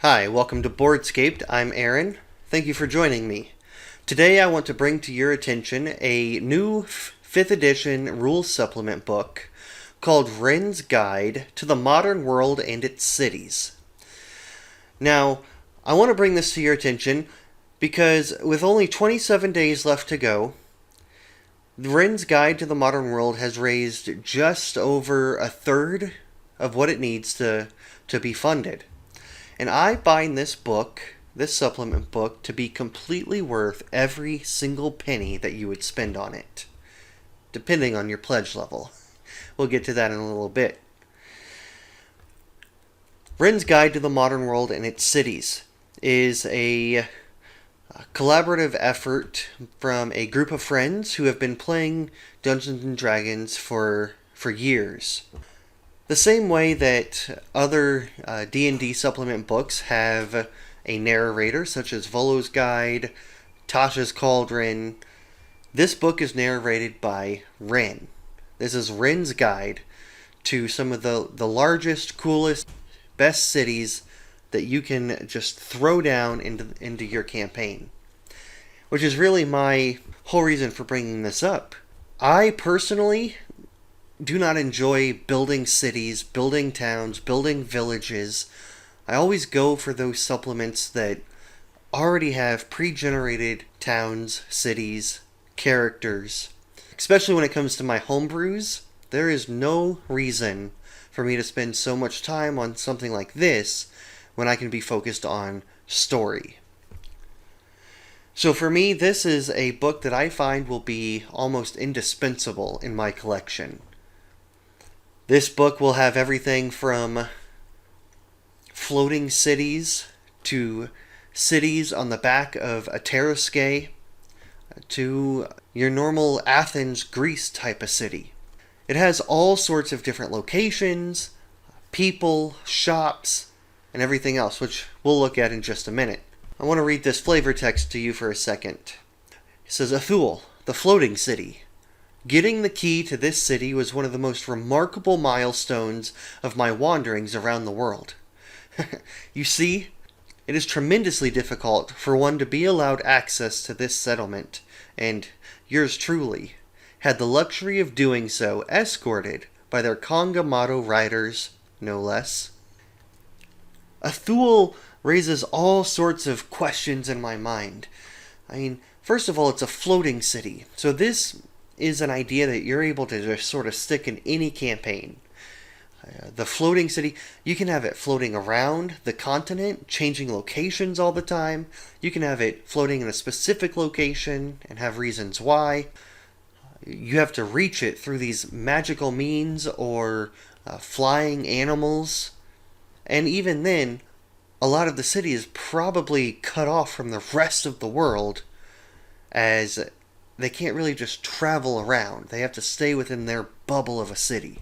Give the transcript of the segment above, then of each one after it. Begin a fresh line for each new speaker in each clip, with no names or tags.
Hi, welcome to Boardscaped. I'm Aaron. Thank you for joining me. Today I want to bring to your attention a new 5th edition rules supplement book called Wrenn's Guide to the Modern World and Its Cities. Now, I want to bring this to your attention because with only 27 days left to go, Wrenn's Guide to the Modern World has raised just over a third of what it needs to be funded. And I find this book, this supplement book, to be completely worth every single penny that you would spend on it, depending on your pledge level. We'll get to that in a little bit. Wrenn's Guide to the Modern World and Its Cities is a collaborative effort from a group of friends who have been playing Dungeons & Dragons for years. The same way that other D&D supplement books have a narrator, such as Volo's Guide, Tasha's Cauldron, this book is narrated by Wrenn. This is Wrenn's Guide to some of the largest, coolest, best cities that you can just throw down into your campaign. Which is really my whole reason for bringing this up. I personally do not enjoy building cities, building towns, building villages. I always go for those supplements that already have pre-generated towns, cities, characters. Especially when it comes to my homebrews, there is no reason for me to spend so much time on something like this when I can be focused on story. So for me, this is a book that I find will be almost indispensable in my collection. This book will have everything from floating cities to cities on the back of a terrascae to your normal Athens, Greece type of city. It has all sorts of different locations, people, shops, and everything else, which we'll look at in just a minute. I want to read this flavor text to you for a second. It says, Athul, the floating city. Getting the key to this city was one of the most remarkable milestones of my wanderings around the world. You see, it is tremendously difficult for one to be allowed access to this settlement, and yours truly had the luxury of doing so escorted by their Kangamato riders, no less. Athul raises all sorts of questions in my mind. I mean, first of all, it's a floating city, so this is an idea that you're able to just sort of stick in any campaign. The floating city, you can have it floating around the continent, changing locations all the time. You can have it floating in a specific location and have reasons why. You have to reach it through these magical means or flying animals. And even then, a lot of the city is probably cut off from the rest of the world, as they can't really just travel around. They have to stay within their bubble of a city.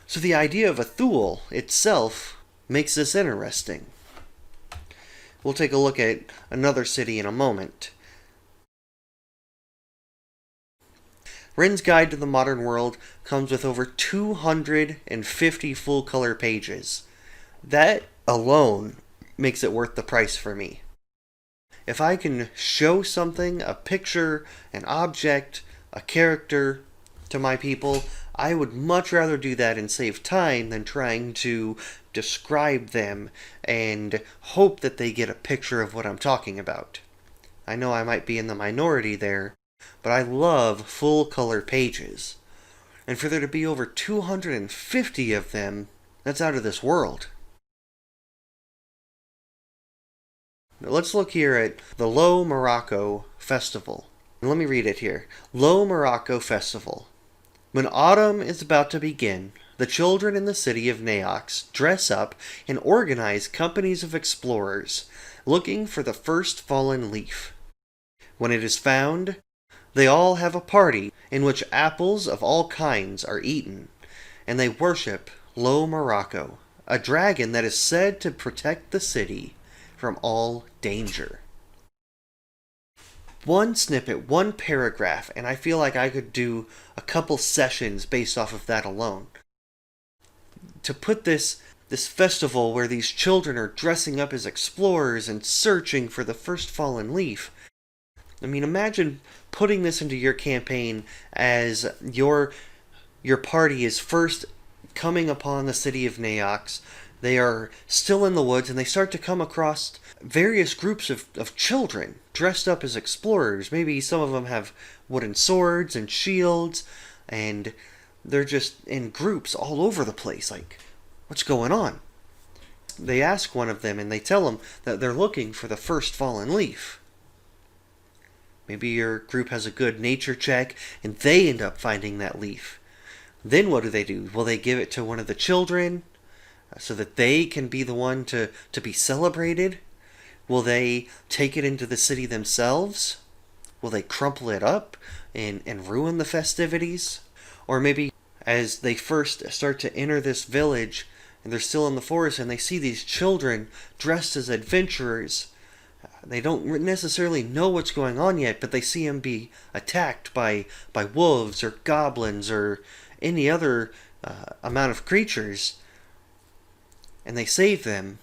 So the idea of Athul itself makes this interesting. We'll take a look at another city in a moment. Wrenn's Guide to the Modern World comes with over 250 full-color pages. That alone makes it worth the price for me. If I can show something, a picture, an object, a character to my people, I would much rather do that and save time than trying to describe them and hope that they get a picture of what I'm talking about. I know I might be in the minority there, but I love full color pages. And for there to be over 250 of them, that's out of this world. Now let's look here at the Lo Morocco Festival. Let me read it here. Lo Morocco Festival. When autumn is about to begin, the children in the city of Naox dress up and organize companies of explorers looking for the first fallen leaf. When it is found, they all have a party in which apples of all kinds are eaten, and they worship Lo Morocco, a dragon that is said to protect the city from all danger. One snippet, one paragraph, and I feel like I could do a couple sessions based off of that alone. To put this this festival where these children are dressing up as explorers and searching for the first fallen leaf. I mean, imagine putting this into your campaign as your party is first coming upon the city of Naox. They are still in the woods, and they start to come across various groups of children dressed up as explorers. Maybe some of them have wooden swords and shields, and they're just in groups all over the place. Like, what's going on? They ask one of them, and they tell them that they're looking for the first fallen leaf. Maybe your group has a good nature check, and they end up finding that leaf. Then what do? Will they give it to one of the children so that they can be the one to be celebrated? Will they take it into the city themselves? Will they crumple it up and ruin the festivities? Or maybe as they first start to enter this village and they're still in the forest and they see these children dressed as adventurers, they don't necessarily know what's going on yet, but they see them be attacked by wolves or goblins or any other amount of creatures, and they save them,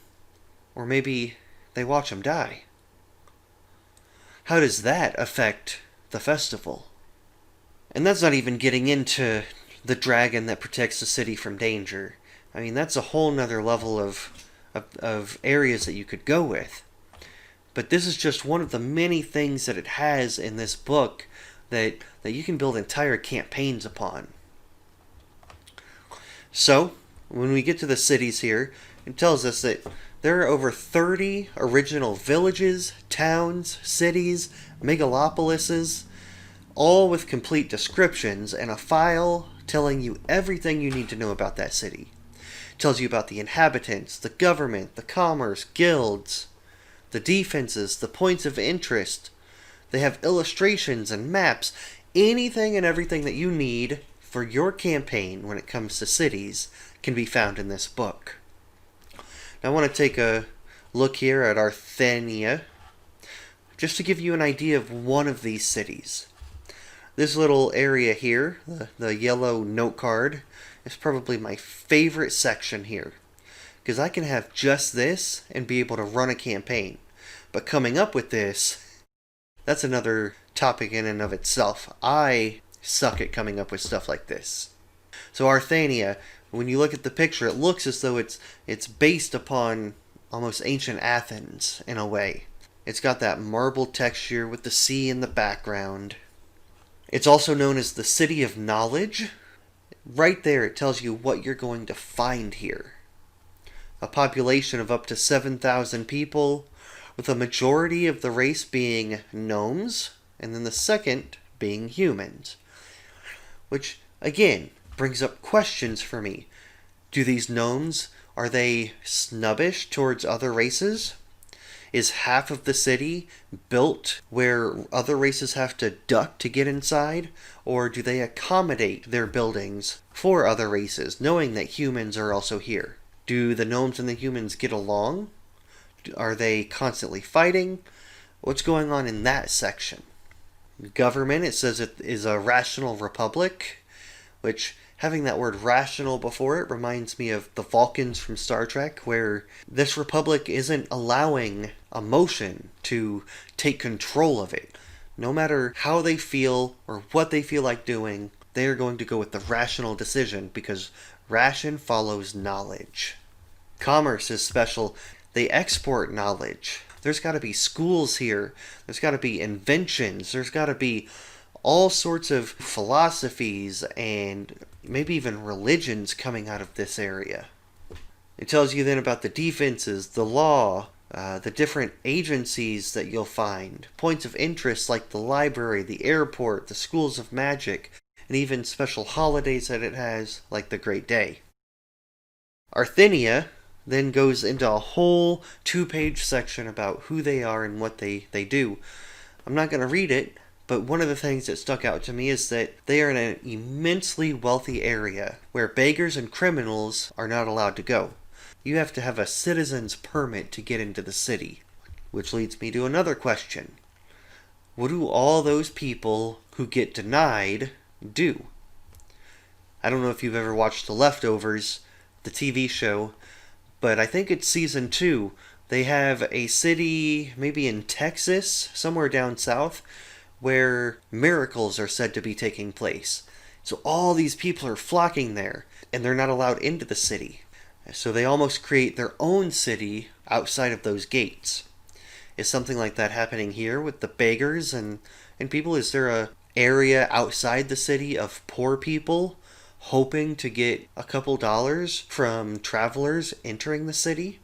or maybe they watch them die. How does that affect the festival? And that's not even getting into the dragon that protects the city from danger. I mean, that's a whole nother level of areas that you could go with. But this is just one of the many things that it has in this book that you can build entire campaigns upon. So, when we get to the cities here, it tells us that there are over 30 original villages, towns, cities, megalopolises, all with complete descriptions and a file telling you everything you need to know about that city. It tells you about the inhabitants, the government, the commerce, guilds, the defenses, the points of interest. They have illustrations and maps, anything and everything that you need for your campaign when it comes to cities can be found in this book. Now I want to take a look here at Arthenia, just to give you an idea of one of these cities. This little area here, the yellow note card, is probably my favorite section here, because I can have just this and be able to run a campaign. But coming up with this, that's another topic in and of itself. I suck at coming up with stuff like this. So Arthenia, when you look at the picture, it looks as though it's based upon almost ancient Athens in a way. It's got that marble texture with the sea in the background. It's also known as the City of Knowledge. Right there it tells you what you're going to find here. A population of up to 7,000 people, with a majority of the race being gnomes, and then the second being humans. Which, again, brings up questions for me. Do these gnomes, are they snobbish towards other races? Is half of the city built where other races have to duck to get inside? Or do they accommodate their buildings for other races, knowing that humans are also here? Do the gnomes and the humans get along? Are they constantly fighting? What's going on in that section? Government, it says it is a rational republic, which, having that word rational before it reminds me of the Vulcans from Star Trek, where this republic isn't allowing emotion to take control of it. No matter how they feel or what they feel like doing, they are going to go with the rational decision, because ration follows knowledge. Commerce is special. They export knowledge. There's got to be schools here. There's got to be inventions. There's got to be all sorts of philosophies and maybe even religions coming out of this area. It tells you then about the defenses, the law, the different agencies that you'll find, points of interest like the library, the airport, the schools of magic, and even special holidays that it has, like the Great Day. Arthenia then goes into a whole 2-page section about who they are and what they do. I'm not going to read it, but one of the things that stuck out to me is that they are in an immensely wealthy area where beggars and criminals are not allowed to go. You have to have a citizen's permit to get into the city. Which leads me to another question. What do all those people who get denied do? I don't know if you've ever watched The Leftovers, the TV show, but I think it's season 2. They have a city, maybe in Texas, somewhere down south, where miracles are said to be taking place. So all these people are flocking there, and they're not allowed into the city. So they almost create their own city outside of those gates. Is something like that happening here with the beggars and people? Is there a area outside the city of poor people hoping to get a couple dollars from travelers entering the city?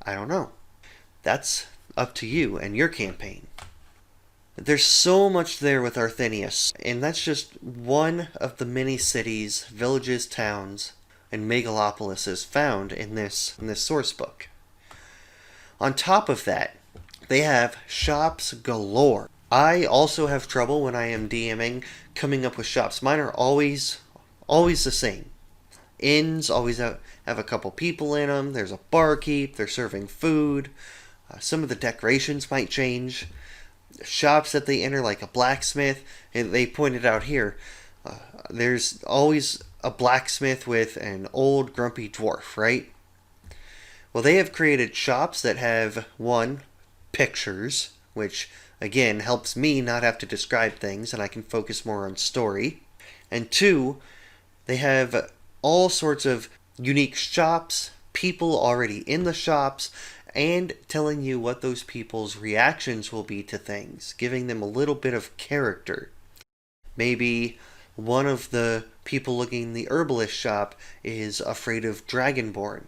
I don't know. That's up to you and your campaign. There's so much there with Arthenius, and that's just one of the many cities, villages, towns, and megalopolises found in this source book. On top of that, they have shops galore. I also have trouble when I am DMing coming up with shops. Mine are always the same. Inns always have a couple people in them. There's a barkeep. They're serving food. Some of the decorations might change. Shops that they enter, like a blacksmith, and they pointed out here, there's always a blacksmith with an old grumpy dwarf, right? Well, they have created shops that have, one, pictures, which again helps me not have to describe things and I can focus more on story. And two, they have all sorts of unique shops, people already in the shops, and telling you what those people's reactions will be to things, giving them a little bit of character. Maybe one of the people looking in the herbalist shop is afraid of Dragonborn.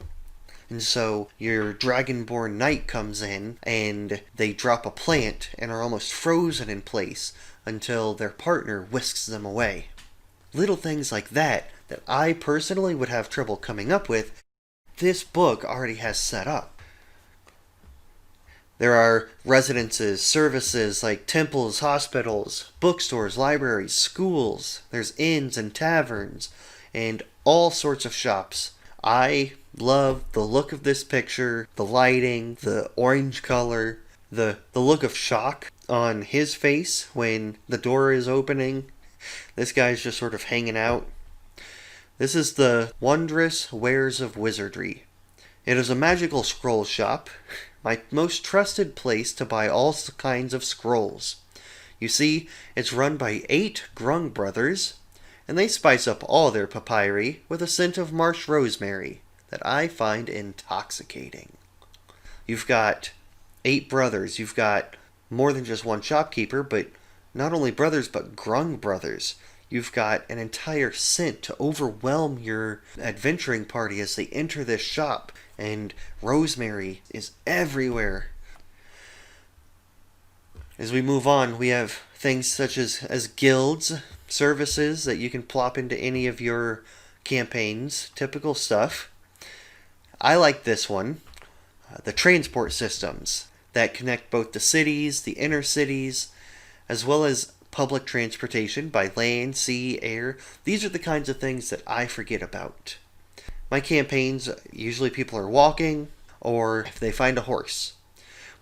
And so your Dragonborn knight comes in and they drop a plant and are almost frozen in place until their partner whisks them away. Little things like that I personally would have trouble coming up with, this book already has set up. There are residences, services like temples, hospitals, bookstores, libraries, schools. There's inns and taverns, and all sorts of shops. I love the look of this picture, the lighting, the orange color, the look of shock on his face when the door is opening. This guy's just sort of hanging out. This is the Wondrous Wares of Wizardry. It is a magical scroll shop, my most trusted place to buy all kinds of scrolls. You see, it's run by 8 Grung brothers, and they spice up all their papyri with a scent of marsh rosemary that I find intoxicating. You've got 8 brothers, you've got more than just one shopkeeper, but not only brothers, but Grung brothers. You've got an entire scent to overwhelm your adventuring party as they enter this shop, and rosemary is everywhere. As we move on, we have things such as guilds, services that you can plop into any of your campaigns, typical stuff. I like this one, the transport systems that connect both the cities, the inner cities, as well as public transportation by land, sea, air. These are the kinds of things that I forget about. My campaigns, usually people are walking, or if they find a horse.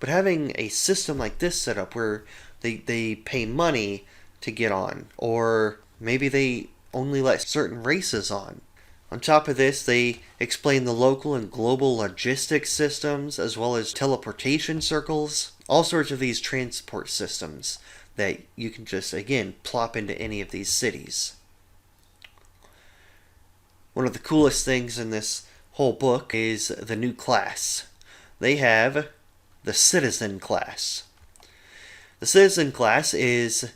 But having a system like this set up where they pay money to get on, or maybe they only let certain races on. On top of this, they explain the local and global logistics systems, as well as teleportation circles, all sorts of these transport systems that you can just, again, plop into any of these cities. One of the coolest things in this whole book is the new class. They have the Citizen class. The Citizen class is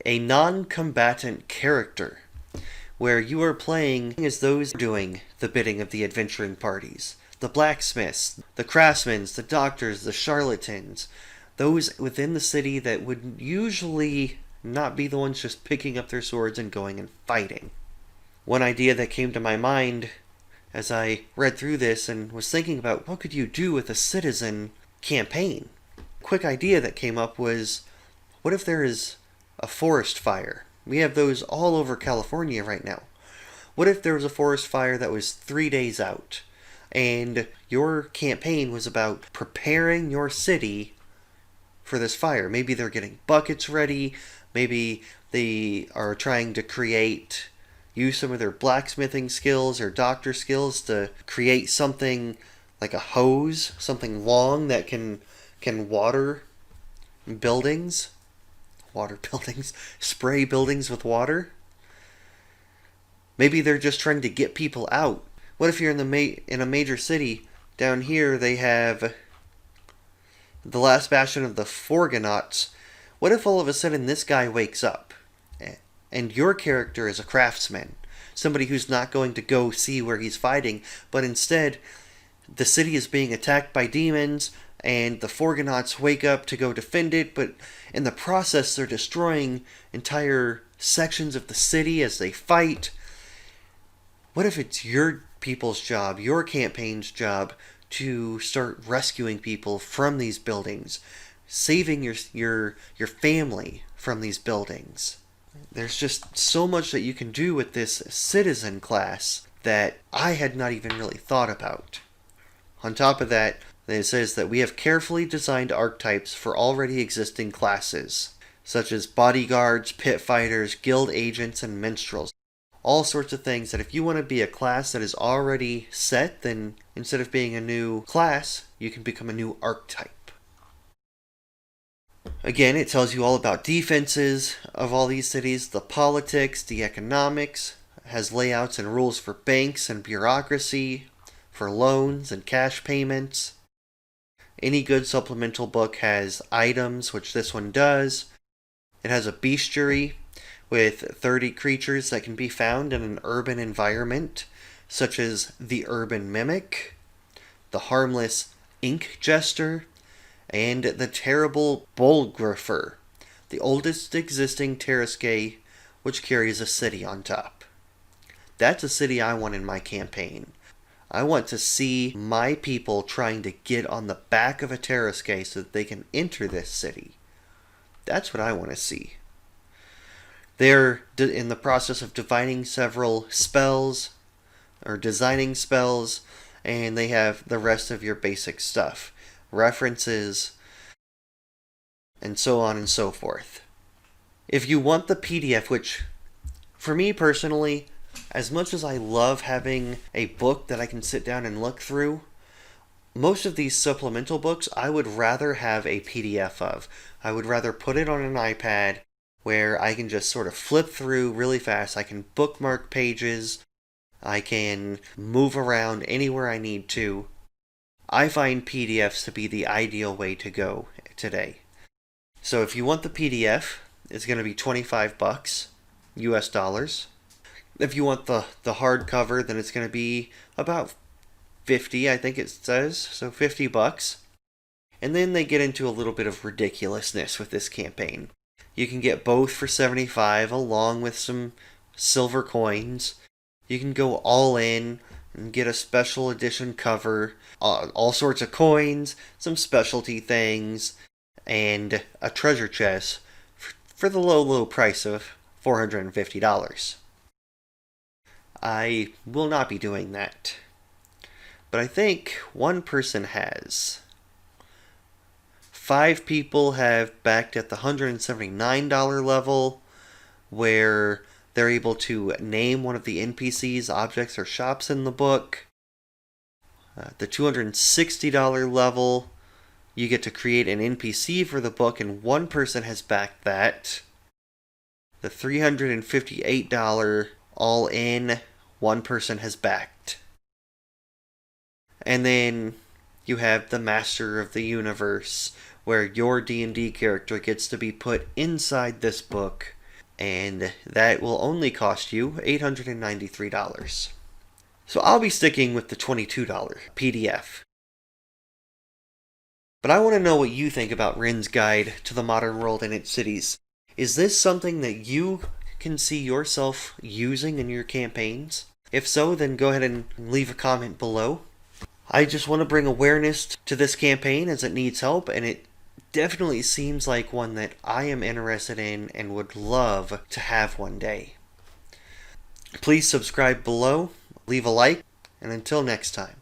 a non-combatant character, where you are playing as those doing the bidding of the adventuring parties. The blacksmiths, the craftsmen, the doctors, the charlatans, those within the city that would usually not be the ones just picking up their swords and going and fighting. One idea that came to my mind as I read through this and was thinking about what could you do with a citizen campaign. A quick idea that came up was, what if there is a forest fire? We have those all over California right now. What if there was a forest fire that was 3 days out, and your campaign was about preparing your city for this fire? Maybe they're getting buckets ready, maybe they are trying to use some of their blacksmithing skills or doctor skills to create something like a hose, something long that can water buildings, spray buildings with water. Maybe they're just trying to get people out. What if you're in a major city? Down here they have the last bastion of the Forgonauts. What if all of a sudden this guy wakes up and your character is a craftsman? Somebody who's not going to go see where he's fighting, but instead the city is being attacked by demons and the Forgonauts wake up to go defend it, but in the process they're destroying entire sections of the city as they fight. What if it's your people's job, your campaign's job, to start rescuing people from these buildings, saving your family from these buildings? There's just so much that you can do with this citizen class that I had not even really thought about. On top of that, it says that we have carefully designed archetypes for already existing classes, such as bodyguards, pit fighters, guild agents, and minstrels. All sorts of things that if you want to be a class that is already set, then instead of being a new class, you can become a new archetype. Again, it tells you all about defenses of all these cities, the politics, the economics, has layouts and rules for banks and bureaucracy, for loans and cash payments. Any good supplemental book has items, which this one does. It has a bestiary with 30 creatures that can be found in an urban environment, such as the urban mimic, the harmless ink jester, and the terrible Bolgrapher, the oldest existing Terrasque, which carries a city on top. That's a city I want in my campaign. I want to see my people trying to get on the back of a Terrasque so that they can enter this city. That's what I want to see. They're in the process of defining several spells, or designing spells, and they have the rest of your basic stuff. References, and so on and so forth. If you want the PDF, which, for me personally, as much as I love having a book that I can sit down and look through, most of these supplemental books I would rather have a PDF of. I would rather put it on an iPad where I can just sort of flip through really fast. I can bookmark pages. I can move around anywhere I need to. I find PDFs to be the ideal way to go today. So if you want the PDF, it's going to be $25 US dollars. If you want the hardcover, then it's going to be about 50, I think it says, so $50. And then they get into a little bit of ridiculousness with this campaign. You can get both for $75 along with some silver coins. You can go all in and get a special edition cover, all sorts of coins, some specialty things, and a treasure chest for the low price of $450. I will not be doing that. But I think one person has. 5 people have backed at the $179 level, where they're able to name one of the NPCs, objects, or shops in the book. The $260 level, you get to create an NPC for the book, and one person has backed that. The $358 all-in, one person has backed. And then you have the Master of the Universe, where your D&D character gets to be put inside this book, and that will only cost you $893. So I'll be sticking with the $22 PDF. But I want to know what you think about Wrenn's Guide to the Modern World and its Cities. Is this something that you can see yourself using in your campaigns? If so, then go ahead and leave a comment below. I just want to bring awareness to this campaign as it needs help, and it definitely seems like one that I am interested in and would love to have one day. Please subscribe below, leave a like, and until next time.